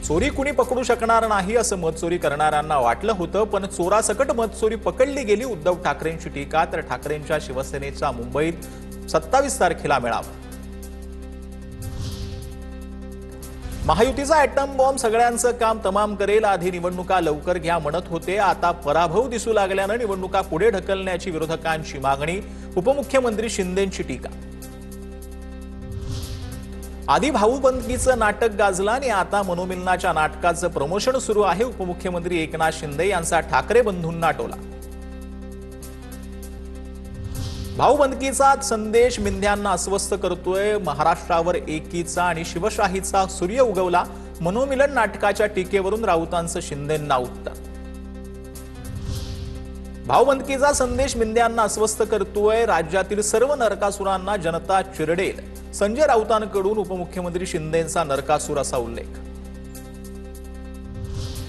चोरी कुणी पकडू शकणार नाही असं मत चोरी करणाऱ्यांना वाटलं होतं, पण चोरासकट मत चोरी पकडली गेली. उद्धव ठाकरेंची टीका. तर ठाकरेंच्या शिवसेनेचा मुंबईत 27 तारखेला मेळावा. महायुतीचा ॲटम बॉम्ब सगळ्यांचं काम तमाम करेल. आधी निवडणुका लवकर घ्या म्हणत होते, आता पराभव दिसू लागल्यानं निवडणुका पुढे ढकलण्याची विरोधकांची मागणी. उपमुख्यमंत्री शिंदेंची टीका. आधी भाऊबंदकीचं नाटक गाजलं आणि आता मनोमिलनाच्या नाटकाचं प्रमोशन सुरू आहे. उपमुख्यमंत्री एकनाथ शिंदे यांचा ठाकरे बंधूंना टोला. भाऊबंदकीचा संदेश मिंध्यांना अस्वस्थ करतोय. महाराष्ट्रावर एकीचा आणि शिवशाहीचा सूर्य उगवला. मनोमिलन नाटकाच्या टीकेवरून राऊतांचं शिंदेंना उत्तर. भाऊबंदकीचा संदेश मिंध्यांना अस्वस्थ करतोय. राज्यातील सर्व नरकासुरांना जनता चिरडेल. संजय राऊतांकडून उपमुख्यमंत्री शिंदेंचा नरकासूर असा उल्लेख.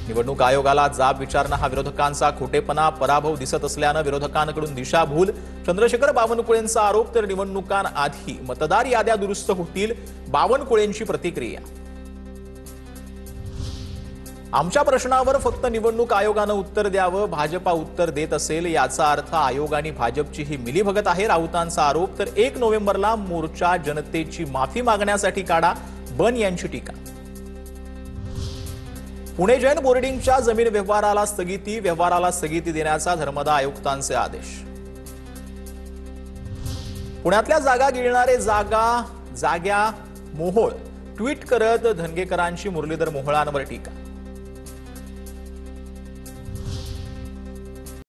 निवडणूक आयोगाला जाब विचारणा हा विरोधकांचा खोटेपणा. पराभव दिसत असल्यानं विरोधकांकडून दिशाभूल. चंद्रशेखर बावनकुळेंचा आरोप. तर निवडणुकांआधी मतदार याद्या दुरुस्त होतील. बावनकुळेंची प्रतिक्रिया. आमच्या प्रश्नावर फक्त निवडणूक आयोगानं उत्तर द्यावं. भाजपा उत्तर देत असेल याचा अर्थ आयोग आणि भाजपची ही मिलीभगत आहे. राऊतांचा आरोप. तर 1 नोव्हेंबरला मोर्चा जनतेची माफी मागण्यासाठी काढा. बन यांची टीका. पुणे जैन बोर्डिंगच्या जमीन व्यवहाराला स्थगिती देण्याचा धर्मदा आयुक्तांचे आदेश. पुण्यातल्या जागा गिळणारे जाग्या मोहोळ ट्विट करत धनगेकरांची मुरलीधर मोहोळांवर टीका.